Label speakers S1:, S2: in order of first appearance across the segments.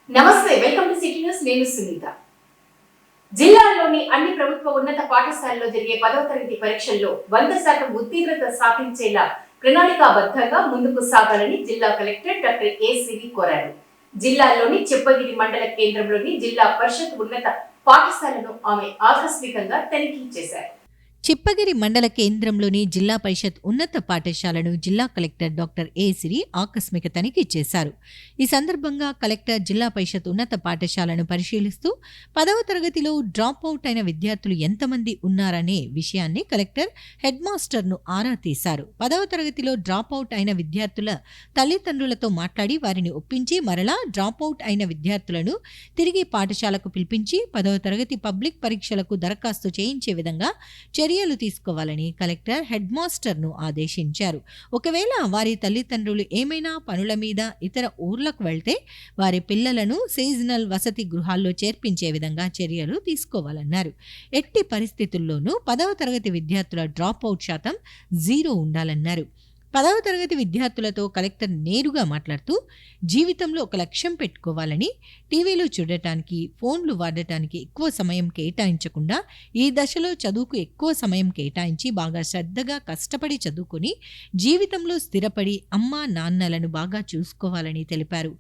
S1: నమస్తే, welcome to city news. నేను సునీత. జిల్లాలోని అన్ని ప్రభుత్వ ఉన్నత పాఠశాలల్లో జరిగే 10వ తరగతి పరీక్షల్లో 100% ఉత్తీర్ణత సాధించేలా ప్రణాళికాబద్ధంగా ముందుకు సాగాలని జిల్లా కలెక్టర్ డాక్టర్ ఏ సిరి కోరారు. జిల్లాలోని చిప్పగిరి మండల కేంద్రంలోని జిల్లా పరిషత్ ఉన్నత పాఠశాలను ఆమె ఆకస్మికంగా తనిఖీ చేశారు.
S2: చిప్పగిరి మండల కేంద్రంలోని జిల్లా పరిషత్ ఉన్నత పాఠశాలను జిల్లా కలెక్టర్ డాక్టర్ ఏ సిరి ఆకస్మిక తనిఖీ చేశారు. ఈ సందర్భంగా కలెక్టర్ జిల్లా పరిషత్ ఉన్నత పాఠశాలను పరిశీలిస్తూ 10వ తరగతిలో డ్రాప్ అవుట్ అయిన విద్యార్థులు ఎంతమంది ఉన్నారనే విషయాన్ని కలెక్టర్ హెడ్ మాస్టర్ను ఆరా తీశారు. 10వ తరగతిలో డ్రాప్ అవుట్ అయిన విద్యార్థుల తల్లిదండ్రులతో మాట్లాడి వారిని ఒప్పించి మరలా డ్రాప్ అవుట్ అయిన విద్యార్థులను తిరిగి పాఠశాలకు పిలిపించి 10వ తరగతి పబ్లిక్ పరీక్షలకు దరఖాస్తు చేయించే విధంగా చర్యలు తీసుకోవాలని కలెక్టర్ హెడ్ మాస్టర్ను ఆదేశించారు. ఒకవేళ వారి తల్లిదండ్రులు ఏమైనా పనుల మీద ఇతర ఊర్లకు వెళ్తే వారి పిల్లలను సీజనల్ వసతి గృహాల్లో చేర్పించే విధంగా చర్యలు తీసుకోవాలన్నారు. ఎట్టి పరిస్థితుల్లోనూ 10వ తరగతి విద్యార్థుల డ్రాప్ అవుట్ శాతం 0 ఉండాలన్నారు. 10వ తరగతి విద్యార్థులతో కలెక్టర్ నేరుగా మాట్లాడుతూ జీవితంలో ఒక లక్ష్యం పెట్టుకోవాలని, టీవీలు చూడటానికి, ఫోన్లు వాడటానికి ఎక్కువ సమయం కేటాయించకుండా ఈ దశలో చదువుకు ఎక్కువ సమయం కేటాయించి బాగా శ్రద్ధగా కష్టపడి చదువుకొని జీవితంలో స్థిరపడి అమ్మా నాన్నలను బాగా చూసుకోవాలని తెలిపారు.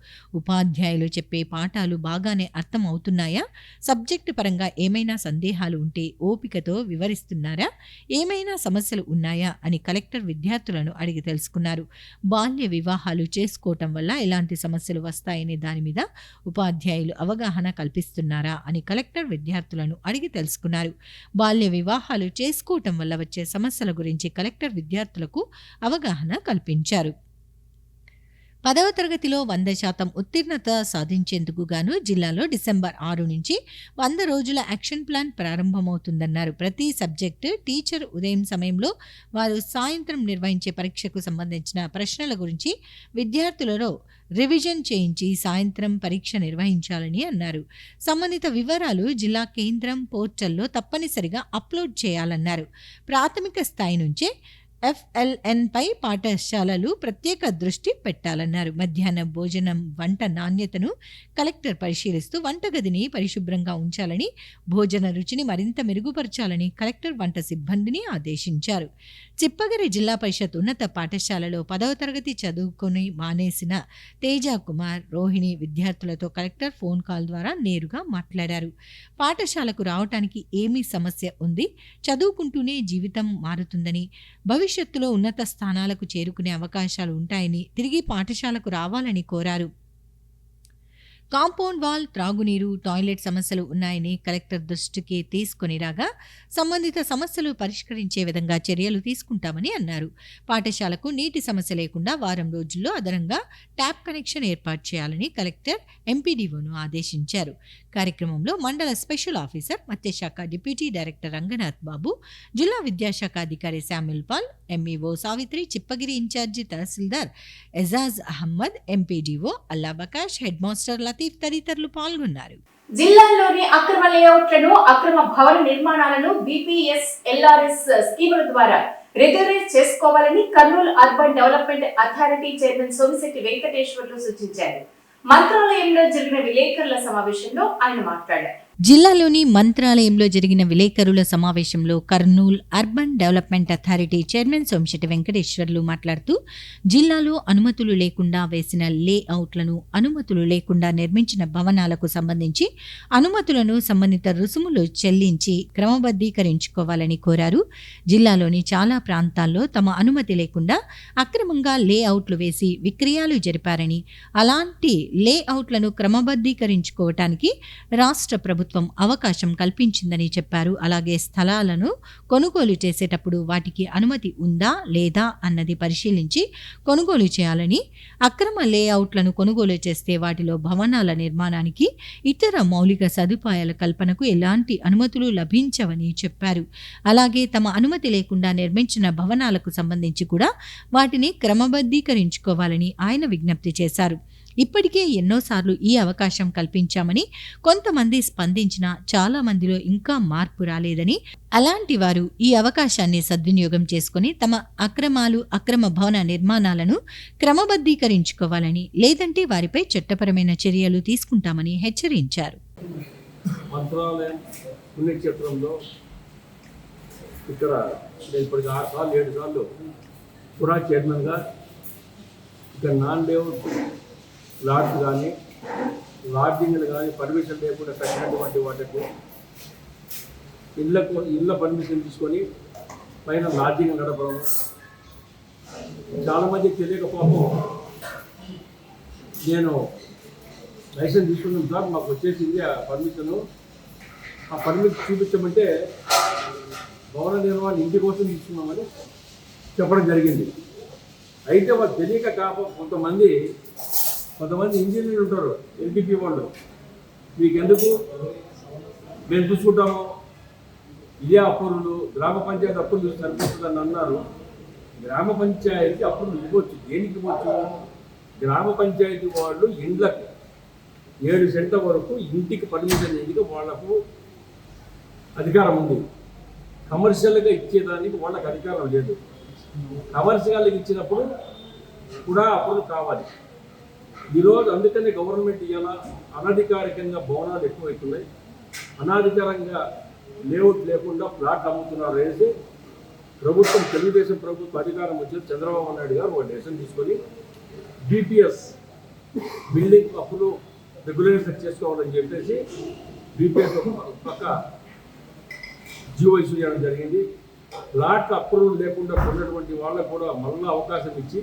S2: ఉపాధ్యాయులు చెప్పే పాఠాలు బాగానే అర్థం అవుతున్నాయా? సబ్జెక్టు పరంగా ఏమైనా సందేహాలు ఉంటే ఓపికతో వివరిస్తున్నారా? ఏమైనా సమస్యలు ఉన్నాయా అని కలెక్టర్ విద్యార్థులను అడిగి తెలుసుకున్నారు. బాల్య వివాహాలు చేసుకోవటం వల్ల ఎలాంటి సమస్యలు వస్తాయనే దాని మీద ఉపాధ్యాయులు అవగాహన కల్పిస్తున్నారా అని కలెక్టర్ విద్యార్థులను అడిగి తెలుసుకున్నారు. బాల్య వివాహాలు చేసుకోవటం వల్ల వచ్చే సమస్యల గురించి కలెక్టర్ విద్యార్థులకు అవగాహన కల్పించారు. 10వ తరగతిలో 100% ఉత్తీర్ణత సాధించేందుకు గాను జిల్లాలో డిసెంబర్ 6 నుంచి 100 రోజుల యాక్షన్ ప్లాన్ ప్రారంభమవుతుందన్నారు. ప్రతి సబ్జెక్టు టీచర్ ఉదయం సమయంలో వారు సాయంత్రం నిర్వహించే పరీక్షకు సంబంధించిన ప్రశ్నల గురించి విద్యార్థులలో రివిజన్ చేయించి సాయంత్రం పరీక్ష నిర్వహించాలని అన్నారు. సంబంధిత వివరాలు జిల్లా కేంద్రం పోర్టల్లో తప్పనిసరిగా అప్లోడ్ చేయాలన్నారు. ప్రాథమిక స్థాయి నుంచే FLN పై పాఠశాలలు ప్రత్యేక దృష్టి పెట్టాలన్నారు. మధ్యాహ్న భోజనం వంట నాణ్యతను కలెక్టర్ పరిశీలిస్తూ వంటగదిని పరిశుభ్రంగా ఉంచాలని, భోజన రుచిని మరింత మెరుగుపరచాలని కలెక్టర్ వంట సిబ్బందిని ఆదేశించారు. చిప్పగిరి జిల్లా పరిషత్ ఉన్నత పాఠశాలలో 10వ తరగతి చదువుకొని మానేసిన తేజ కుమార్, రోహిణి విద్యార్థులతో కలెక్టర్ ఫోన్ కాల్ ద్వారా నేరుగా మాట్లాడారు. పాఠశాలకు రావటానికి ఏమీ సమస్య ఉంది? చదువుకుంటూనే జీవితం మారుతుందని, భవిష్యత్తులో ఉన్నత స్థానాలకు చేరుకునే అవకాశాలు ఉంటాయని, తిరిగి పాఠశాలకు రావాలని కోరారు. కాంపౌండ్ వాల్, త్రాగునీరు, టాయిలెట్ సమస్యలు ఉన్నాయని కలెక్టర్ దృష్టికి తీసుకుని రాగా సంబంధిత సమస్యలు పరిష్కరించే విధంగా చర్యలు తీసుకుంటామని అన్నారు. పాఠశాలకు నీటి సమస్య లేకుండా వారం రోజుల్లో అదనంగా ట్యాప్ కనెక్షన్ ఏర్పాటు చేయాలని కలెక్టర్ ఎంపీడీఓను ఆదేశించారు. కార్యక్రమంలో మండల స్పెషల్ ఆఫీసర్, మత్స్యశాఖ డిప్యూటీ డైరెక్టర్ రంగనాథ్ బాబు, జిల్లా విద్యాశాఖ అధికారి Samuel Paul, MEO Savitri, Chippagiri incharge tahsildar Ejaz Ahmed, MPDO Allabakash, head master Latif తదితరులు పాల్గొన్నారు.
S1: జిల్లాలోని అక్రమ లేఅవుట్లను, అక్రమ భవన నిర్మాణాలను BPS LRS స్కీముల ద్వారా రెగ్యులరైజ్ చేసుకోవాలని Kurnool urban development authority chairman Somisetti Venkateswarlu సూచించారు. మంత్రాలయంలో జరిగిన విలేకరుల సమావేశంలో ఆయన మాట్లాడారు.
S2: జిల్లాలోని మంత్రాలయంలో జరిగిన విలేకరుల సమావేశంలో Kurnool urban development authority chairman Somisetti Venkateswarlu మాట్లాడుతూ జిల్లాలో అనుమతులు లేకుండా వేసిన లేఅవుట్లను, అనుమతులు లేకుండా నిర్మించిన భవనాలకు సంబంధించి అనుమతులను సంబంధిత రుసుములు చెల్లించి క్రమబద్ధీకరించుకోవాలని కోరారు. జిల్లాలోని చాలా ప్రాంతాల్లో తమ అనుమతి లేకుండా అక్రమంగా లేఅవుట్లు వేసి విక్రయాలు జరిపారని, అలాంటి లేఅవుట్లను క్రమబద్ధీకరించుకోవటానికి రాష్ట్ర ప్రభుత్వం అవకాశం కల్పించిందని చెప్పారు. అలాగే స్థలాలను కొనుగోలు చేసేటప్పుడు వాటికి అనుమతి ఉందా లేదా అన్నది పరిశీలించి కొనుగోలు చేయాలని, అక్రమ లేఅవుట్లను కొనుగోలు చేస్తే వాటిలో భవనాల నిర్మాణానికి, ఇతర మౌలిక సదుపాయాల కల్పనకు ఎలాంటి అనుమతులు లభించవని చెప్పారు. అలాగే తమ అనుమతి లేకుండా నిర్మించిన భవనాలకు సంబంధించి కూడా వాటిని క్రమబద్ధీకరించుకోవాలని ఆయన విజ్ఞప్తి చేశారు. ఇప్పటికే ఎన్నోసార్లు ఈ అవకాశం కల్పించామని, కొంతమంది స్పందించినా చాలా మందిలో ఇంకా మార్పు రాలేదని, అలాంటి వారు ఈ అవకాశాన్ని సద్వినియోగం చేసుకుని తమ అక్రమ భవన నిర్మాణాలను క్రమబద్ధీకరించుకోవాలని, లేదంటే వారిపై చట్టపరమైన చర్యలు తీసుకుంటామని హెచ్చరించారు.
S3: మంత్రాలయం పుణ్యక్షేత్రంలో ఇక్కడ నేను ఇప్పటికి 6 సార్లు 7 సార్లు పురా చైర్మన్గా ఇక్కడ నాన్ లేఅవుట్ లాడ్జ్ కానీ లాడ్జింగ్లు కానీ పర్మిషన్ లేకుండా కట్టినటువంటి వాటికి ఇళ్ళ పర్మిషన్ తీసుకొని పైన లాడ్జింగ్ నడపడం. చాలామంది తెలియక పాపం నేను లైసెన్స్ తీసుకున్నాను సార్, మాకు వచ్చేసింది ఆ పర్మిషన్ చూపించమంటే భవన నిర్మాణం ఇంటి కోసం తీసుకున్నామని చెప్పడం జరిగింది. అయితే వాళ్ళు తెలియక కొంతమంది ఇంజనీర్లు ఉంటారు, ఎల్టీపీ వాళ్ళు, మీకెందుకు మేము చూసుకుంటాము, ఇదే అప్పులు గ్రామ పంచాయతీ అప్పులు సరిపోతుందని అన్నారు. గ్రామ పంచాయతీ అప్పులు ఇవ్వచ్చు, దేనికి ఇవ్వచ్చు? గ్రామ పంచాయతీ వాళ్ళు ఇండ్లకు 7 సెంట్ల వరకు ఇంటికి పర్మిషన్ చేయడానికి వాళ్లకు అధికారం ఉంది. కమర్షియల్గా ఇచ్చేదానికి వాళ్ళకి అధికారం లేదు. కమర్షియల్గా ఇచ్చినప్పుడు కూడా అప్పులు కావాలి. ఈరోజు అందుకనే గవర్నమెంట్ ఇవాళ అనధికారికంగా భవనాలు ఎక్కువైతున్నాయి. అనాధికారంగా లేఅవుట్ లేకుండా ప్లాట్లు అమ్ముతున్నారు వేసి ప్రభుత్వం, తెలుగుదేశం ప్రభుత్వం అధికారం వచ్చి చంద్రబాబు నాయుడు గారు ఒక డెసిషన్ తీసుకొని బీపీఎస్ బిల్డింగ్ అప్పులు రెగ్యులేషన్ చేసుకోవాలని చెప్పేసి బీపీఎస్ పక్క జీవో ఇష్యూ చేయడం జరిగింది. ప్లాట్ అప్రూవల్ లేకుండా కొన్నటువంటి వాళ్ళకు కూడా మళ్ళీ అవకాశం ఇచ్చి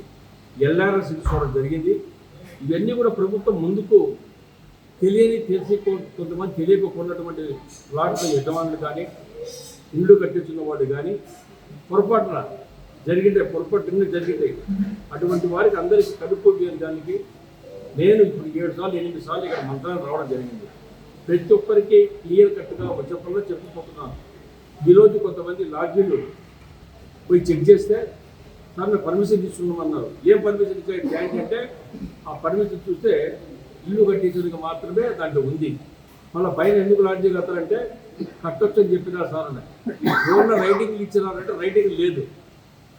S3: ఎల్ఆర్ఎస్ తీసుకోవడం జరిగింది. ఇవన్నీ కూడా ప్రభుత్వం ముందుకు తెలిసి కొంతమంది తెలియక కొన్నటువంటి ప్లాట్ల యజమానులు కానీ ఇల్లు కట్టించిన వాళ్ళు కానీ పొరపాటున పొరపాటు జరిగింది. అటువంటి వారికి అందరికీ కడుక్కోడానికి నేను ఇప్పుడు 7 సార్లు 8 సార్లు ఇక్కడ మంత్రాలు రావడం జరిగింది. ప్రతి ఒక్కరికి క్లియర్ కట్గా వచ్చేప్పుడు చెప్పుకుంటున్నాను. ఈరోజు కొంతమంది లాడ్జీలు పోయి చెక్ చేస్తే సార్ మేము పర్మిషన్ తీసుకున్నామన్నారు. ఏం పర్మిషన్ ఇచ్చే ట్యాంక్ అంటే ఆ పర్మిషన్ చూస్తే ఇల్లు కట్టించడానికి మాత్రమే దాంట్లో ఉంది. మళ్ళీ పైన ఎందుకు లాడ్జీ కట్టారంటే కట్టొచ్చు అని చెప్పినారు సార్ అని. ఎవరన్నా రైటింగ్లు ఇచ్చినారంటే రైటింగ్ లేదు.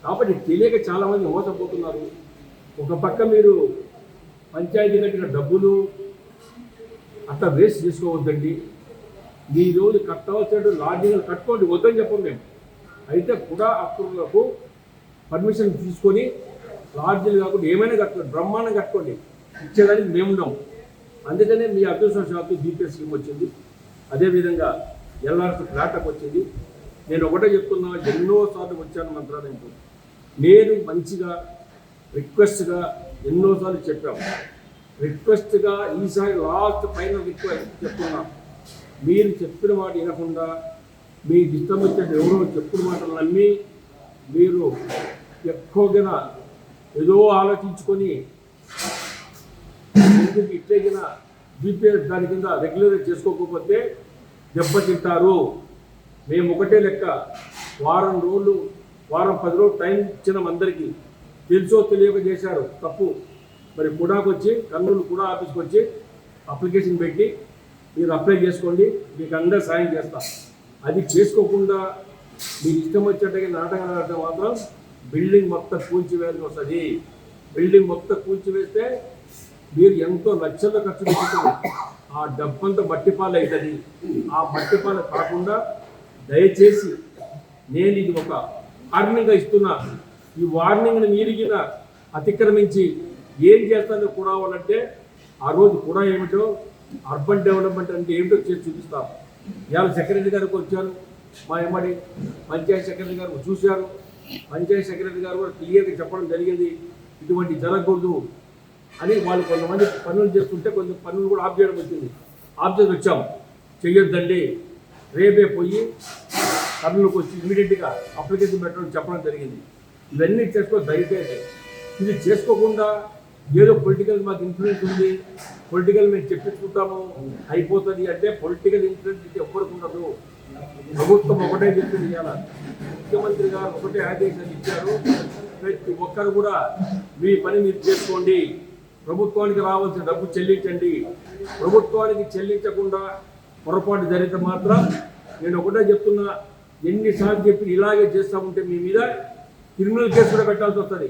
S3: కాబట్టి తెలియక చాలామంది మోసపోతున్నారు. ఒక పక్క మీరు పంచాయతీ కట్టిన డబ్బులు అట్లా వేస్ట్ చేసుకోవద్దండి. ఈ రోజు కట్టవలసిన లాడ్జింగ్లు కట్టుకోండి, వద్దని చెప్పం మేము. అయితే కూడా అప్పులకు పర్మిషన్ తీసుకొని లాడ్జీలు కాకుండా ఏమైనా కట్టుకోండి, బ్రహ్మాండం కట్టుకోండి, ఇచ్చేదానికి మేమున్నాం. అందుకనే మీ అదృష్టవశాత్తు బీపీఎస్ స్కీమ్ వచ్చింది. అదేవిధంగా ఎల్ఆర్ఎస్ ఫ్లాట్కి వచ్చింది. నేను ఒకటే చెప్తున్నా, ఎన్నోసార్లు వచ్చాను మంత్రాలయంతో. నేను మంచిగా రిక్వెస్ట్గా ఎన్నోసార్లు చెప్పాము. రిక్వెస్ట్గా ఈసారి లాస్ట్ ఫైనల్ రిక్వెస్ట్ చెప్తున్నా, మీరు చెప్పిన మాట వినకుండా మీ ఇష్టం వచ్చేట ఎవరో చెప్పిన మాటలు నమ్మి మీరు ఎక్కువగా ఏదో ఆలోచించుకొని ఎందుకు ఇట్లగిన బీపీఎస్ దాని కింద రెగ్యులరైజ్ చేసుకోకపోతే దెబ్బతింటారు. మేము ఒకటే లెక్క, వారం 10 రోజులు టైం ఇచ్చినాం. అందరికీ తెలుసో తెలియక చేశారు తప్పు. మరి కుడాకు వచ్చి కర్నూలు కూడా ఆఫీస్కి వచ్చి అప్లికేషన్ పెట్టి మీరు అప్లై చేసుకోండి, మీకు అందరూ సాయం చేస్తాం. అది చేసుకోకుండా మీకు ఇష్టం వచ్చేట్టుగా నాటకం ఆడటం మాత్రం బిల్డింగ్ మొత్తం కూల్చివేయాల్సి వస్తుంది. బిల్డింగ్ మొత్తం కూల్చివేస్తే మీరు ఎంతో లక్షల్లో ఖర్చు పెట్టుకుంటారు, ఆ డబ్బంతా మట్టిపాలు అవుతుంది. ఆ మట్టిపాలు కాకుండా దయచేసి నేను ఇది ఒక వార్నింగ్గా ఇస్తున్నా. ఈ వార్నింగ్ని మీరిగిన అతిక్రమించి ఏం చేస్తానో కూడా వాళ్ళంటే ఆ రోజు కూడా ఏమిటో అర్బన్ డెవలప్మెంట్ అంటే ఏమిటో చేసి చూపిస్తాం. ఇవాళ సెక్రటరీ గారికి వచ్చారు, మా ఎమ్మడి పంచాయతీ సెక్రటరీ గారు చూశారు. పంచాయతీ సెక్రటరీ గారు కూడా క్లియర్గా చెప్పడం జరిగింది, ఇటువంటి జరగకూడదు అని. వాళ్ళు కొంతమంది పనులు చేస్తుంటే కొన్ని పనులు కూడా ఆఫ్ చేయడం వచ్చింది. ఆఫ్ చేసి వచ్చాం, చెయ్యొద్దండి, రేపే పోయి కర్నూలుకి వచ్చి ఇమీడియట్గా అప్లికేషన్ పెట్టడం చెప్పడం జరిగింది. ఇవన్నీ చేసుకో దయచేసి. ఇది చేసుకోకుండా ఏదో పొలిటికల్ మాకు ఇన్ఫ్లుయెన్స్ ఉంది, పొలిటికల్ మేము చెప్పించుకుంటాము అయిపోతుంది అంటే పొలిటికల్ ఇన్ఫ్లుయెన్స్ ఇది ఎవ్వరికి ఉండదు. ప్రభుత్వం ఒకటే చెప్పింది, ఇవాళ ముఖ్యమంత్రి గారు ఒకటే ఆదేశాలు ఇచ్చారు, ప్రతి ఒక్కరు కూడా మీ పని మీరు చేసుకోండి, ప్రభుత్వానికి రావాల్సిన డబ్బు చెల్లించండి. ప్రభుత్వానికి చెల్లించకుండా పొరపాటు జరిగితే మాత్రం నేను ఒకటే చెప్తున్నా, ఎన్నిసార్లు చెప్పి ఇలాగే చేస్తూ ఉంటే మీ మీద క్రిమినల్ కేసు కూడా పెట్టాల్సి వస్తుంది.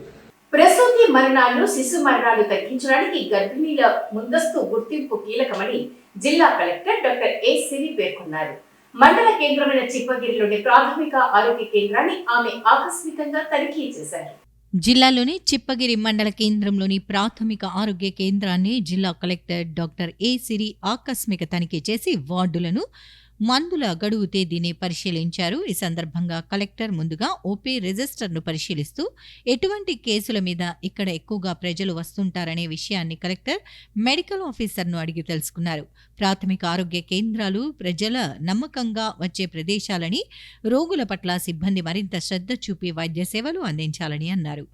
S1: ప్రసూతి మరణాలు, శిశు మరణాలు తగ్గించడానికి గర్భిణీల ముందస్తు గుర్తింపు కీలకమని జిల్లా కలెక్టర్ డాక్టర్ ఏ సిరి పేర్కొన్నారు. మండల కేంద్రమైన చిప్పగిరిలోని ప్రాథమిక ఆరోగ్య కేంద్రాన్ని ఆమె ఆకస్మికంగా తనిఖీ చేశారు.
S2: జిల్లాలోని చిప్పగిరి మండల కేంద్రంలోని ప్రాథమిక ఆరోగ్య కేంద్రాన్ని జిల్లా కలెక్టర్ డాక్టర్ ఏ సిరి ఆకస్మిక తనిఖీ చేసి వార్డులను, మందుల గడువు తేదీని పరిశీలించారు. ఈ సందర్భంగా కలెక్టర్ ముందుగా ఓపీ రిజిస్టర్ను పరిశీలిస్తూ ఎటువంటి కేసుల మీద ఇక్కడ ఎక్కువగా ప్రజలు వస్తుంటారనే విషయాన్ని కలెక్టర్ మెడికల్ ఆఫీసర్ను అడిగి తెలుసుకున్నారు. ప్రాథమిక ఆరోగ్య కేంద్రాలు ప్రజల నమ్మకంగా వచ్చే ప్రదేశాలని, రోగుల పట్ల సిబ్బంది మరింత శ్రద్ధ చూపి వైద్య సేవలు అందించాలని అన్నారు.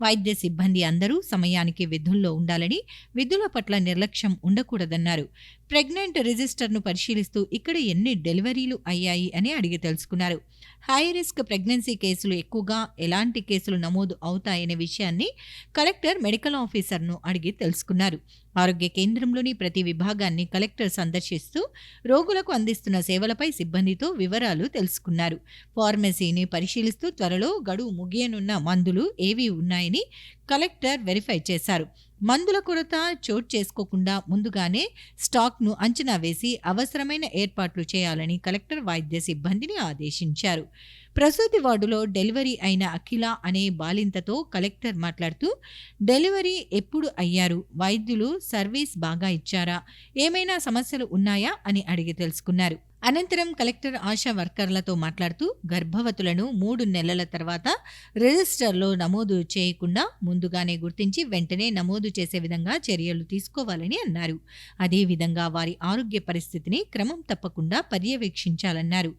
S2: వైద్య సిబ్బంది అందరూ సమయానికి విధుల్లో ఉండాలని, విధుల పట్ల నిర్లక్ష్యం ఉండకూడదన్నారు. ప్రెగ్నెంట్ రిజిస్టర్ను పరిశీలిస్తూ ఇక్కడ ఎన్ని డెలివరీలు అయ్యాయి అని అడిగి తెలుసుకున్నారు. హై రిస్క్ ప్రెగ్నెన్సీ కేసులు ఎక్కువగా ఎలాంటి కేసులు నమోదు అవుతాయనే విషయాన్ని కలెక్టర్ మెడికల్ ఆఫీసర్ను అడిగి తెలుసుకున్నారు. ఆరోగ్య కేంద్రంలోని ప్రతి విభాగాన్ని కలెక్టర్ సందర్శిస్తూ రోగులకు అందిస్తున్న సేవలపై సిబ్బందితో వివరాలు తెలుసుకున్నారు. ఫార్మసీని పరిశీలిస్తూ త్వరలో గడువు ముగియనున్న మందులు ఏవి ఉన్నాయని కలెక్టర్ వెరిఫై చేశారు. మందుల కొరత చోటు చేసుకోకుండా ముందుగానే స్టాక్ను అంచనా వేసి అవసరమైన ఏర్పాట్లు చేయాలని కలెక్టర్ వైద్య సిబ్బందిని ఆదేశించారు. ప్రసూతి వార్డులో డెలివరీ అయిన అఖిల అనే బాలింతతో కలెక్టర్ మాట్లాడుతూ డెలివరీ ఎప్పుడు అయ్యారు, వైద్యులు సర్వీస్ బాగా ఇచ్చారా, ఏమైనా సమస్యలు ఉన్నాయా అని అడిగి తెలుసుకున్నారు. అనంతరం కలెక్టర్ ఆశా వర్కర్లతో మాట్లాడుతూ గర్భవతులను 3 నెలల తర్వాత రిజిస్టర్లో నమోదు చేయకుండా ముందుగానే గుర్తించి వెంటనే నమోదు చేసే విధంగా చర్యలు తీసుకోవాలని అన్నారు. అదేవిధంగా వారి ఆరోగ్య పరిస్థితిని క్రమం తప్పకుండా పర్యవేక్షించాలన్నారు.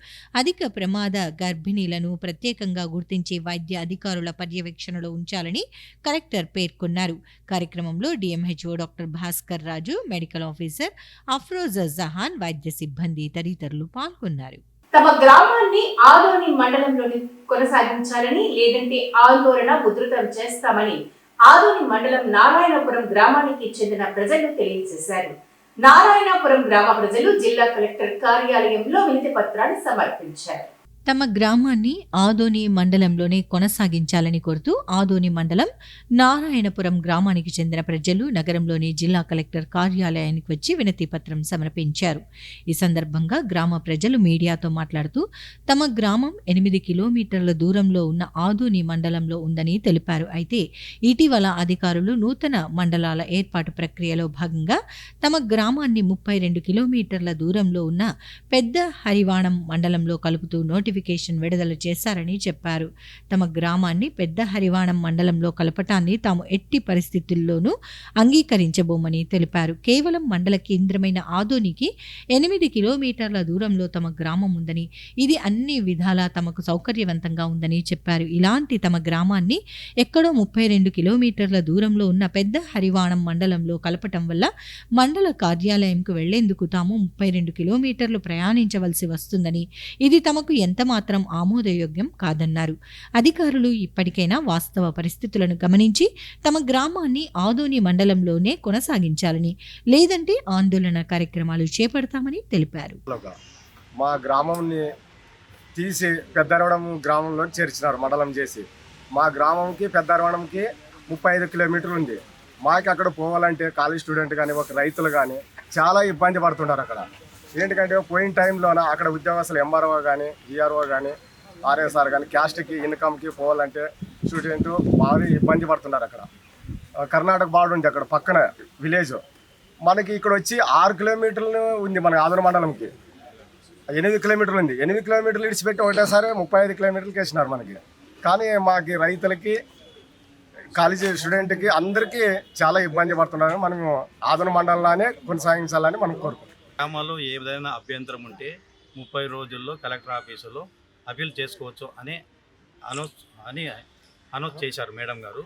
S2: అధిక ప్రమాద గర్భిణీలను ప్రత్యేకంగా గుర్తించి వైద్య అధికారుల పర్యవేక్షణలో ఉంచాలని కలెక్టర్ పేర్కొన్నారు. కార్యక్రమంలో డిఎంహెచ్ఓ డాక్టర్ భాస్కర్ రాజు, మెడికల్ ఆఫీసర్ అఫ్రోజా జహాన్, వైద్య సిబ్బంది తదితరులు పాల్గొన్నారు.
S1: తమ గ్రామాన్ని ఆదోని మండలంలోని కొనసాగించాలని, లేదంటే ఆందోళన ఉధృతం చేస్తామని ఆదోని మండలం నారాయణపురం గ్రామానికి చెందిన ప్రజలు తెలియజేశారు. నారాయణపురం గ్రామ ప్రజలు జిల్లా కలెక్టర్ కార్యాలయంలో వినతి పత్రాన్ని సమర్పించారు.
S2: తమ గ్రామాన్ని ఆదోని మండలంలోనే కొనసాగించాలని కోరుతూ ఆదోని మండలం నారాయణపురం గ్రామానికి చెందిన ప్రజలు నగరంలోని జిల్లా కలెక్టర్ కార్యాలయానికి వచ్చి వినతి పత్రం సమర్పించారు. ఈ సందర్భంగా గ్రామ ప్రజలు మీడియాతో మాట్లాడుతూ తమ గ్రామం 8 కిలోమీటర్ల దూరంలో ఉన్న ఆదోని మండలంలో ఉందని తెలిపారు. అయితే ఇటీవల అధికారులు నూతన మండలాల ఏర్పాటు ప్రక్రియలో భాగంగా తమ గ్రామాన్ని 32 కిలోమీటర్ల దూరంలో ఉన్న పెద్ద హరివాణం మండలంలో కలుపుతూ నోటిఫికేషన్ విడుదల చేశారని చెప్పారు. తమ గ్రామాన్ని పెద్ద హరివాణం మండలంలో కలపటాన్ని తాము ఎట్టి పరిస్థితుల్లోనూ అంగీకరించబోమని తెలిపారు. కేవలం మండల కేంద్రమైన ఆదోనికి 8 కిలోమీటర్ల దూరంలో తమ గ్రామం ఉందని, ఇది అన్ని విధాలా తమకు సౌకర్యవంతంగా ఉందని చెప్పారు. ఇలాంటి తమ గ్రామాన్ని ఎక్కడో 32 కిలోమీటర్ల దూరంలో ఉన్న పెద్ద హరివాణం మండలంలో కలపటం వల్ల మండల కార్యాలయంకు వెళ్లేందుకు తాము 32 కిలోమీటర్లు ప్రయాణించవలసి వస్తుందని, ఇది తమకు ఎంత మాత్రం ఆమోదయోగ్యం కాదన్నారు. అధికారులు ఇప్పటికైనా వాస్తవ పరిస్థితులను గమనించి తమ గ్రామాన్ని ఆదోని మండలంలోనే కొనసాగించాలని, లేదంటే ఆందోళన కార్యక్రమాలు చేపడతామని తెలిపారు.
S4: మా గ్రామంని తీసి పెద్దరవడం గ్రామంలో చేర్చినారు, మండలం చేసి. మా గ్రామంకి పెద్దరవడంకి 35 కిలోమీటర్లు ఉంది. మాకు అక్కడ పోవాలంటే కాలేజ్ స్టూడెంట్ కానీ ఒక రైతులు కానీ చాలా ఇబ్బంది పడుతున్నారు. అక్కడ ఏంటంటే పోయిన టైంలోన అక్కడ ఉద్యోగస్తులు ఎంఆర్ఓ కానీ, ఈఆర్ఓ కానీ, ఆర్ఎస్ఆర్ కానీ క్యాస్ట్కి ఇన్కమ్కి పోవాలంటే స్టూడెంట్ బాగా ఇబ్బంది పడుతున్నారు. అక్కడ కర్ణాటక బార్డర్ ఉంది, అక్కడ పక్కన విలేజ్. మనకి ఇక్కడ వచ్చి 6 కిలోమీటర్లు ఉంది మన ఆదోని మండలంకి. 8 కిలోమీటర్లు ఉంది. 8 కిలోమీటర్లు ఇడిచిపెట్టి ఒకటేసారి 35 కిలోమీటర్లకి వేసినారు మనకి. కానీ మాకు రైతులకి, కాలేజీ స్టూడెంట్కి అందరికీ చాలా ఇబ్బంది పడుతున్నారు. మనము ఆదోని మండలంలోనే కొనసాగించాలని మనం కోరుకుంటున్నాం.
S5: గ్రామాల్లో ఏదైనా అభ్యంతరం ఉంటే 30 రోజుల్లో కలెక్టర్ ఆఫీసులో అపీల్ చేసుకోవచ్చు అని అనౌన్స్ చేశారు మేడం గారు.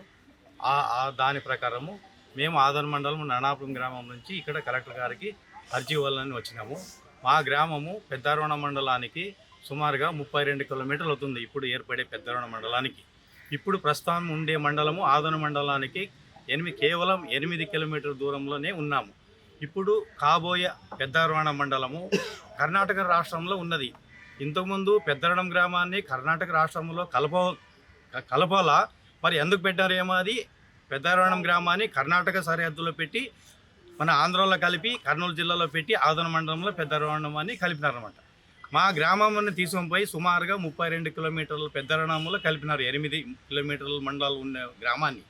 S5: దాని ప్రకారము మేము ఆదోని మండలం నారాయణపురం గ్రామం నుంచి ఇక్కడ కలెక్టర్ గారికి అర్జీ ఇవ్వాలని వచ్చినాము. మా గ్రామము పెద్దారవణ మండలానికి సుమారుగా 32 కిలోమీటర్లు అవుతుంది ఇప్పుడు ఏర్పడే పెద్దారవణ మండలానికి. ఇప్పుడు ప్రస్తుతం ఉండే మండలము ఆదోని మండలానికి కేవలం 8 కిలోమీటర్ల దూరంలోనే ఉన్నాము. ఇప్పుడు కాబోయే పెద్దారవాడ మండలము కర్ణాటక రాష్ట్రంలో ఉన్నది. ఇంతకుముందు పెద్దరడం గ్రామాన్ని కర్ణాటక రాష్ట్రంలో కలపాలా, మరి ఎందుకు పెట్టారేమో. అది పెద్దారవాడ గ్రామాన్ని కర్ణాటక సరిహద్దులో పెట్టి మన ఆంధ్రలో కలిపి కర్నూలు జిల్లాలో పెట్టి ఆదోని మండలంలో పెద్దరవాడని కలిపినారన్నమాట. మా గ్రామాన్ని తీసుకొని పోయి సుమారుగా 32 కిలోమీటర్ల పెద్దరణంలో కలిపినారు. 8 కిలోమీటర్ల మండలాలు ఉన్న గ్రామాన్ని.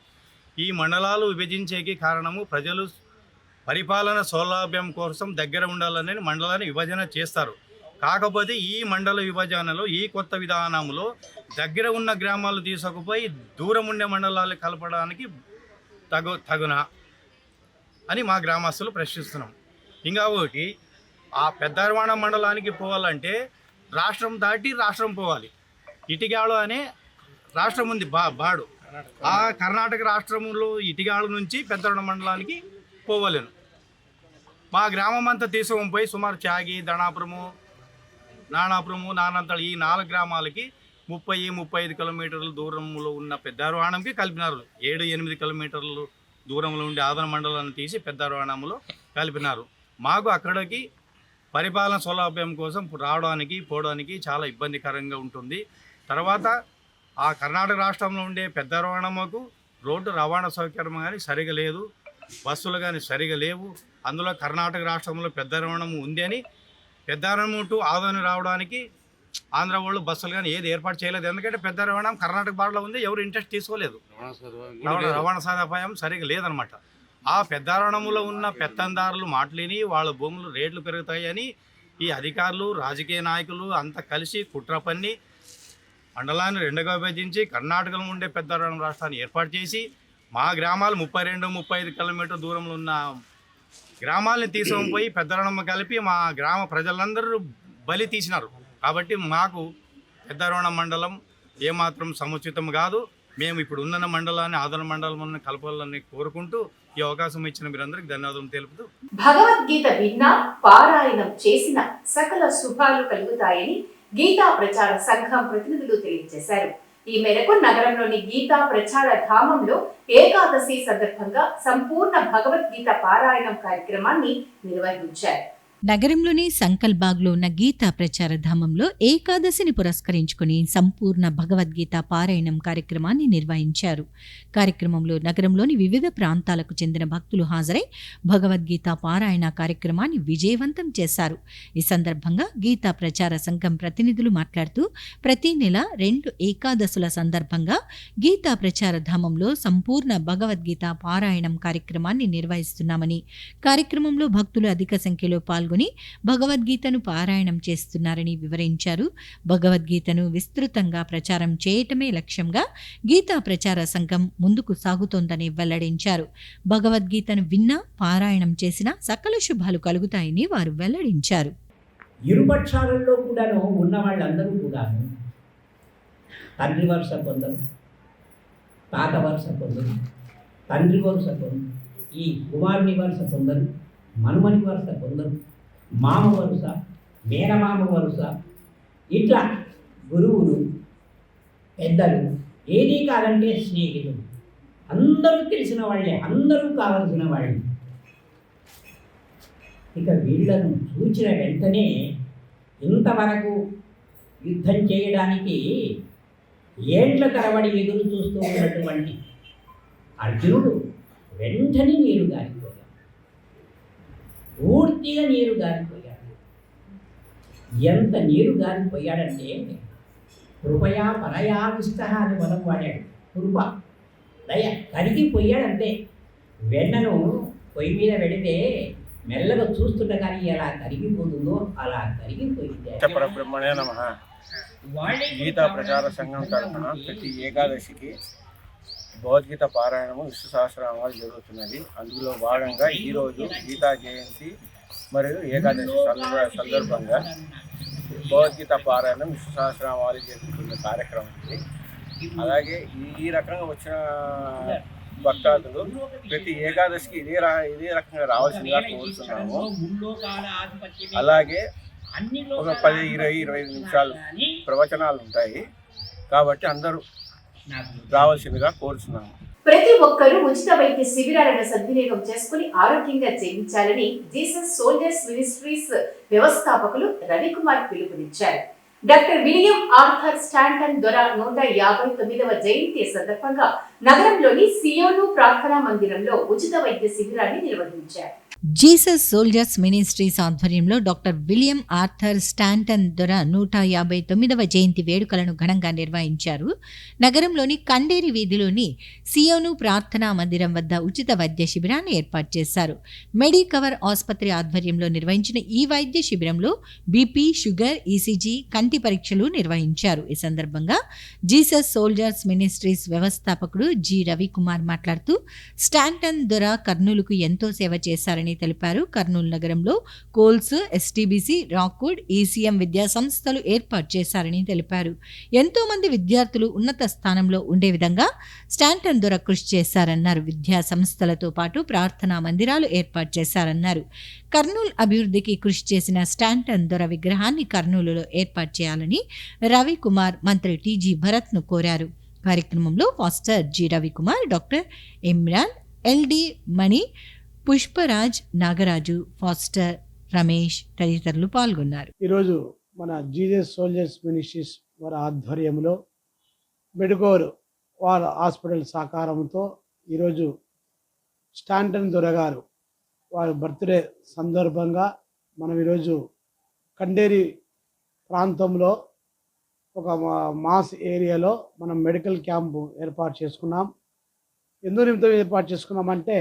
S5: ఈ మండలాలు విభజించేకి కారణము ప్రజలు పరిపాలన సౌలభ్యం కోసం దగ్గర ఉండాలని మండలాన్ని విభజన చేస్తారు. కాకపోతే ఈ మండల విభజనలో ఈ కొత్త విధానంలో దగ్గర ఉన్న గ్రామాలు తీసుకుపోయి దూరం ఉండే మండలాలు కలపడానికి తగునా అని మా గ్రామస్తులు ప్రశ్నిస్తున్నాం. ఇంకా ఒకటి, ఆ పెద్దారవాడ మండలానికి పోవాలంటే రాష్ట్రం దాటి రాష్ట్రం పోవాలి. ఇటిగాడు అనే రాష్ట్రం ఉంది, బాడు. ఆ కర్ణాటక రాష్ట్రంలో ఇటిగాడు నుంచి పెద్దారవాడ మండలానికి పోవలేను. మా గ్రామం అంతా తీసుకొని పోయి సుమారు చాగి, దణాపురము, నానంతళి ఈ 4 గ్రామాలకి 30-35 కిలోమీటర్ల దూరంలో ఉన్న పెద్దారవాడకి కలిపినారు. 7-8 కిలోమీటర్లు దూరంలో ఉండే ఆదోని మండలాన్ని తీసి పెద్దారవాడలో కలిపినారు. మాకు అక్కడికి పరిపాలన సౌలభ్యం కోసం రావడానికి పోవడానికి చాలా ఇబ్బందికరంగా ఉంటుంది. తర్వాత ఆ కర్ణాటక రాష్ట్రంలో ఉండే పెద్దరవాడకు రోడ్డు రవాణా సౌకర్యం కానీ సరిగా లేదు, బస్సులు కానీ సరిగా లేవు. అందులో కర్ణాటక రాష్ట్రంలో పెద్దరవాడం ఉంది అని పెద్దరవాడం టు ఆదోని రావడానికి ఆంధ్ర వాళ్ళు బస్సులు కానీ ఏది ఏర్పాటు చేయలేదు. ఎందుకంటే పెద్దరవాడం కర్ణాటక బార్డర్లో ఉంది, ఎవరు ఇంట్రెస్ట్ తీసుకోలేదు. రవాణా సదుపాయం సరిగా లేదనమాట. ఆ పెద్దారణంలో ఉన్న పెత్తందారులు మాటలేని వాళ్ళ భూములు రేట్లు పెరుగుతాయని ఈ అధికారులు, రాజకీయ నాయకులు అంతా కలిసి కుట్ర పన్ని మండలాన్ని 2గా విభజించి కర్ణాటకలో ఉండే పెద్దారణం రాష్ట్రాన్ని ఏర్పాటు చేసి మా గ్రామాలు 32-35 కిలోమీటర్ల దూరంలో ఉన్న గ్రామాలని తీసుకొని పోయి పెద్దారణం కలిపి మా గ్రామ ప్రజలందరూ బలి తీసినారు. కాబట్టి మాకు పెద్దారవాడ మండలం ఏమాత్రం సముచితం కాదు. మేము ఇప్పుడు ఉన్న మండలాన్ని ఆదోని మండలం కలపాలని కోరుకుంటూ ఈ అవకాశం ఇచ్చిన మీరందరికీ ధన్యవాదాలు తెలుపుతూ,
S1: భగవద్గీత విన్నా పారాయణం చేసిన సకల శుభాలు కలుగుతాయని గీతా ప్రచార సంఘం ప్రతినిధులు తెలియజేశారు. ఈ మేరకు నగరంలోని గీతా ప్రచార ధామంలో ఏకాదశి సందర్భంగా సంపూర్ణ భగవద్గీత పారాయణం కార్యక్రమాన్ని నిర్వహించారు.
S2: నగరంలోని సంకల్బాగ్లో ఉన్న గీతా ప్రచార ధామంలో ఏకాదశిని పురస్కరించుకుని సంపూర్ణ భగవద్గీత పారాయణం కార్యక్రమాన్ని నిర్వహించారు. కార్యక్రమంలో నగరంలోని వివిధ ప్రాంతాలకు చెందిన భక్తులు హాజరై భగవద్గీత పారాయణ కార్యక్రమాన్ని విజయవంతం చేశారు. ఈ సందర్భంగా గీతా ప్రచార సంఘం ప్రతినిధులు మాట్లాడుతూ ప్రతి నెల 2 ఏకాదశుల సందర్భంగా గీతా ప్రచార ధామంలో సంపూర్ణ భగవద్గీత పారాయణం కార్యక్రమాన్ని నిర్వహిస్తున్నామని, కార్యక్రమంలో భక్తులు అధిక సంఖ్యలో పాల్గొని భగవద్గీతను పారాయణం చేస్తున్నారని వివరించారు. భగవద్గీతను విస్తృతంగా ప్రచారం చేయటమే లక్ష్యంగా గీతా ప్రచార సంఘం ముందుకు సాగుతోందని వెల్లడించారు. భగవద్గీతను విన్నా పారాయణం చేసినా సకల శుభాలు కలుగుతాయని వారు వెల్లడించారు.
S6: ఇరుపక్షాలలో కూడాను ఉన్న వాళ్ళందరూ కూడాను తండ్రి వరుస కొందరు, తాత వరుస కొందరు, తండ్రి వరుస కొందరు, ఈ కుమారుని వరుస కొందరు, మనుమని వరుస కొందరు, మామ వరుస, మేనమామ వరుస, ఇట్లా గురువులు, పెద్దలు, ఏదీ కాదంటే స్నేహితులు, అందరూ తెలిసిన వాళ్ళే, అందరూ కావలసిన వాళ్ళే. ఇక వీళ్ళను చూచిన వెంటనే ఇంతవరకు యుద్ధం చేయడానికి ఏండ్ల తరబడి ఎదురు చూస్తూ ఉన్నటువంటి అర్జునుడు వెంటనే నీరు గారిపోయాడు, పూర్తిగా నీరు గారిపోయాడు. ఎంత నీరు గారిపోయాడంటే కృపయా పరయా విష్ట అని మనం వాడాడు. కృప దయ కరిగిపోయాడంటే వెన్నను పొయ్యి మీద పెడితే మెల్లగా చూస్తుంటే కానీ ఎలా కరిగిపోతుందో అలా కరిగిపోయింది.
S7: పరబ్రహ్మణే నమః. గీతా ప్రచార సంఘం తరఫున ప్రతి ఏకాదశికి భగవద్గీత పారాయణము విష్ణు సహస్రనామాలు జరుగుతున్నది. అందులో భాగంగా ఈరోజు గీతా జయంతి మరియు ఏకాదశి సందర్భంగా భగవద్గీత పారాయణం విష్ణు సహస్రనామాలు జరుపుకునే కార్యక్రమం ఉంది. అలాగే ఈ రకంగా వచ్చిన భక్తాదులు ప్రతి ఏకాదశికి ఇదే రకంగా రావాల్సిందిగా కోరుతున్నాము. అలాగే ఒక 10-20-25 నిమిషాలు ప్రవచనాలు ఉంటాయి కాబట్టి అందరూ రావాల్సిందిగా కోరుతున్నాము.
S1: ప్రతి ఒక్కరూ ఉచిత వైద్య శిబిరాలను సద్వినియోగం చేసుకుని ఆరోగ్యంగా జీవించాలని జీసస్ సోల్జర్స్ మినిస్ట్రీస్ వ్యవస్థాపకులు రవికుమార్ పిలుపునిచ్చారు. డాక్టర్ విలియం ఆర్థర్ స్టాంటన్ దొర 159వ జయంతి సందర్భంగా నగరంలోని సియోను ప్రార్థనా మందిరంలో ఉచిత వైద్య శిబిరాన్ని నిర్వహించారు.
S2: జీసస్ సోల్జర్స్ మినిస్ట్రీస్ ఆధ్వర్యంలో డాక్టర్ విలియం ఆర్థర్ స్టాంటన్ దొర 159వ జయంతి వేడుకలను ఘనంగా నిర్వహించారు. నగరంలోని కండేరి వీధిలోని సియోను ప్రార్థనా మందిరం వద్ద ఉచిత వైద్య శిబిరాన్ని ఏర్పాటు చేశారు. మెడికవర్ ఆసుపత్రి ఆధ్వర్యంలో నిర్వహించిన ఈ వైద్య శిబిరంలో బీపీ, షుగర్, ఈసీజీ, కంటి పరీక్షలు నిర్వహించారు. ఈ సందర్భంగా జీసస్ సోల్జర్స్ మినిస్ట్రీస్ వ్యవస్థాపకుడు జి రవికుమార్ మాట్లాడుతూ స్టాంటన్ దొర కర్నూలుకు ఎంతో సేవ చేశారని తెలిపారు. కర్నూలు నగరంలో కోల్స్, ఎస్టీబీసీ, రాక్వుడ్, ఈసీఎం విద్యా సంస్థలు ఏర్పాటు చేశారని తెలిపారు. ఎంతో మంది విద్యార్థులు ఉన్నత స్థానంలో ఉండే విధంగా స్టాంటన్ దొర కృషి చేశారన్నారు. విద్యా సంస్థలతో పాటు ప్రార్థనా మందిరాలు ఏర్పాటు చేశారన్నారు. కర్నూలు అభివృద్ధికి కృషి చేసిన స్టాంటన్ దొర విగ్రహాన్ని కర్నూలులో ఏర్పాటు చేయాలని రవికుమార్ మంత్రి టీజీ భరత్ను కోరారు. కార్యక్రమంలో master G Ravikumar, doctor Imran, LD Mani, Pushparaj, Nagaraju, pastor Ramesh తదితరులు పాల్గొన్నారు.
S8: ఈరోజు మన జీసస్ సోల్జర్స్ మినిస్ట్రీస్ వారి ఆధ్వర్యంలో మెడికోర్ వారి హాస్పిటల్ సహకారంతో ఈరోజు స్టాంటన్ దొర గారు వారి బర్త్డే సందర్భంగా మనం ఈరోజు కండేరి ప్రాంతంలో ఒక మాస్ ఏరియాలో మనం మెడికల్ క్యాంపు ఏర్పాటు చేసుకున్నాం. ఎందుకు నిమిత్తం ఏర్పాటు చేసుకున్నామంటే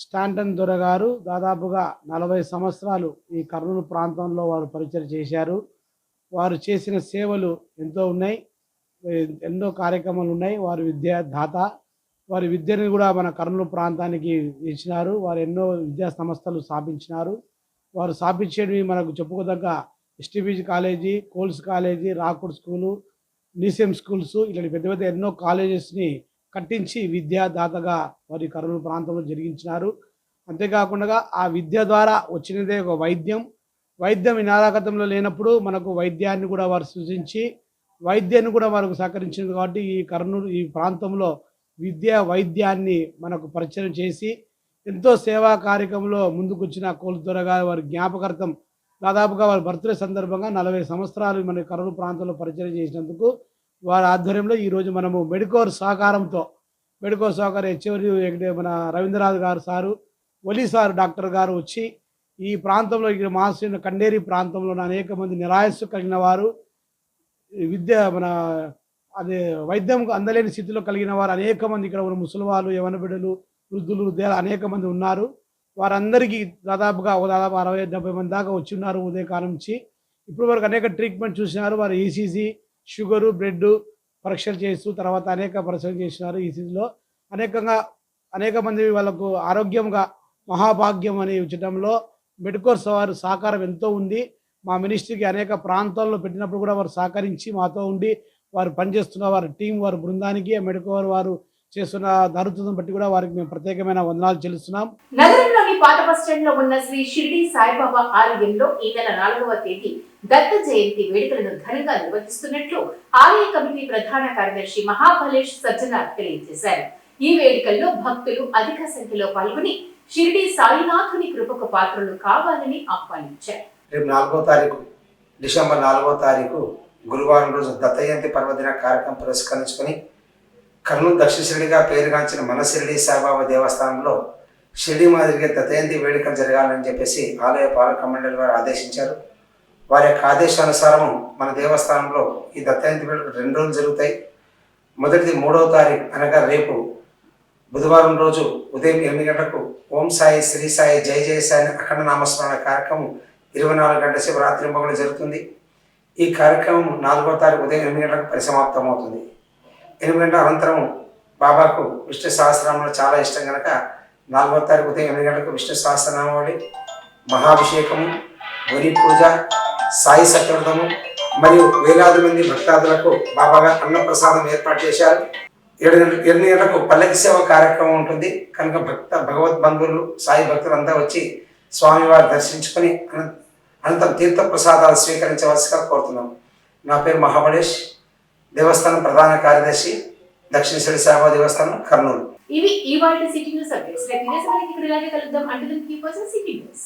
S8: స్టాంటన్ దొర గారు దాదాపుగా 40 సంవత్సరాలు ఈ కర్నూలు ప్రాంతంలో వారు పరిచయం చేశారు. వారు చేసిన సేవలు ఎంతో ఉన్నాయి, ఎన్నో కార్యక్రమాలు ఉన్నాయి. వారు విద్యాదాత, వారి విద్యను కూడా మన కర్నూలు ప్రాంతానికి ఇచ్చినారు. వారు ఎన్నో విద్యా సంస్థలు స్థాపించినారు. వారు స్థాపించేవి మనకు చెప్పుకోదగ్గ STBG college, Coles college, Rockwood school, నీసెం స్కూల్స్, ఇలాంటి పెద్ద పెద్ద ఎన్నో కాలేజెస్ని కట్టించి విద్యాదాతగా వారి కర్నూలు ప్రాంతంలో జరిగించినారు. అంతేకాకుండా ఆ విద్య ద్వారా వచ్చినదే ఒక వైద్యం వినారకతంలో లేనప్పుడు మనకు వైద్యాన్ని కూడా వారు సృజించి వైద్యాన్ని కూడా మనకు సహకరించింది. కాబట్టి ఈ కర్నూలు ఈ ప్రాంతంలో వైద్యాన్ని మనకు పరిచయం చేసి ఎంతో సేవా కార్యక్రమంలో ముందుకు వచ్చిన కోల్స్ దొర గారు వారి జ్ఞాపకార్థం దాదాపుగా వారి బర్త్డే సందర్భంగా 40 సంవత్సరాలు మన కర్నూలు ప్రాంతంలో పరిచయం చేసినందుకు వారి ఆధ్వర్యంలో ఈరోజు మనము మెడికోర్ సహకారంతో హెచ్ఓడి మన రవీంద్రనాథ్ గారు సారు, ఒలి సార్ డాక్టర్ గారు వచ్చి ఈ ప్రాంతంలో ఇక్కడ మాసిన కండేరి ప్రాంతంలో అనేక మంది నిరాశ కలిగిన వారు, వైద్యం అందలేని స్థితిలో కలిగిన వారు అనేక మంది ఇక్కడ ఉన్న ముసలివాళ్ళు, యవన బిడ్డలు, వృద్ధులు అనేక మంది ఉన్నారు. వారందరికీ దాదాపు 60-70 మంది దాకా వచ్చి ఉన్నారు ఉదయకాలం నుంచి. ఇప్పుడు వరకు అనేక ట్రీట్మెంట్ చూసినారు. వారు ఈసీజీ, షుగరు, బ్లడ్ పరీక్షలు చేస్తూ తర్వాత అనేక పరీక్షలు చేసినారు. ఈసీజీలో అనేక మంది వాళ్ళకు ఆరోగ్యంగా మహాభాగ్యం అని ఉంచడంలో మెడికోర్ వారి సహకారం ఎంతో ఉంది. మా మినిస్ట్రీకి అనేక ప్రాంతాల్లో పెట్టినప్పుడు కూడా వారు సహకరించి మాతో ఉండి వారు పనిచేస్తున్న వారి టీం, వారి బృందానికి మెడికోర్ వారు చేస్తున్న దరుతులను బట్టి కూడా వారికి మేము ప్రత్యేకమైన వందనాలు చెల్లిస్తున్నాం.
S1: నగరంలోని పాత బస్టాండ్ లో ఉన్న శ్రీ షిరిడి సాయిబాబా ఆలయంలో ఈ నెల 4వ తేదీ దత్త జయంతి వేడుకలను ఘనంగా నిర్వహిస్తున్నట్లు ఆలయ కమిటీ ప్రధాన కార్యదర్శి మహాబలేష్ సజ్జనార్ తెలియజేశారు. ఈ వేడుకల్లో భక్తులు అధిక సంఖ్యలో పాల్గొని షిరిడి సాయినాథుని కృపకు పాత్రలు కావాలని ఆహ్వానించారు.
S9: రేపు 4వ తారీఖు డిసెంబర్ 4వ తారీఖు గురువారం రోజు దత్త జయంతి పర్వదిన కార్యక్రమం పురస్కరించుకొని కర్నూలు దక్షిణ షిరిడిగా పేరుగాంచిన మన షిరిడి సాయిబాబా దేవస్థానంలో షిరిడి మాదిరిగా దత్త జయంతి వేడుకలు జరగాలని చెప్పేసి ఆలయ పాలక మండలి వారు ఆదేశించారు. వారి యొక్క ఆదేశానుసారము మన దేవస్థానంలో ఈ దత్త జయంతి వేడుకలు 2 రోజులు జరుగుతాయి. మొదటిది 3వ తారీఖు అనగా రేపు బుధవారం రోజు ఉదయం 8 గంటలకు ఓం సాయి, శ్రీ సాయి, జై జయ సాయి అఖండ నామస్మరణ కార్యక్రమం 24 గంటల సేపు రాత్రి మొగలు జరుగుతుంది. ఈ కార్యక్రమం 4వ తారీఖు ఉదయం 8 గంటలకు పరిసమాప్తం అవుతుంది. 8 గంటల అనంతరం బాబాకు విష్ణు సహస్రనామాలు చాలా ఇష్టం కనుక 4వ తారీఖు ఉదయం 8 గంటలకు విష్ణు సహస్రనామావళి, మహాభిషేకము, గురి పూజ, సాయి సత్యవ్రతము మరియు వేలాది మంది భక్తాదులకు బాబాగా అన్నప్రసాదం ఏర్పాటు చేశారు. 7 గంటలకు పల్లకి సేవ కార్యక్రమం ఉంటుంది కనుక భగవద్ బంధువులు, సాయి భక్తులంతా వచ్చి స్వామివారి దర్శించుకొని అనంతరం తీర్థ ప్రసాదాలు స్వీకరించవలసిగా కోరుతున్నాం. నా పేరు మహాబలేష్, దేవస్థానం ప్రధాన కార్యదర్శి, దక్షిణ షిరిడి సాయిబాబా దేవస్థానం, కర్నూలు.
S1: ఇవి ఇవాళ సిటీ న్యూస్ అప్డేట్స్. రేపు ఇదే సమయానికి ఇక్కడ ఇలాగే కలుద్దాం. అంటే కీప్ వాచింగ్ సిటీ న్యూస్.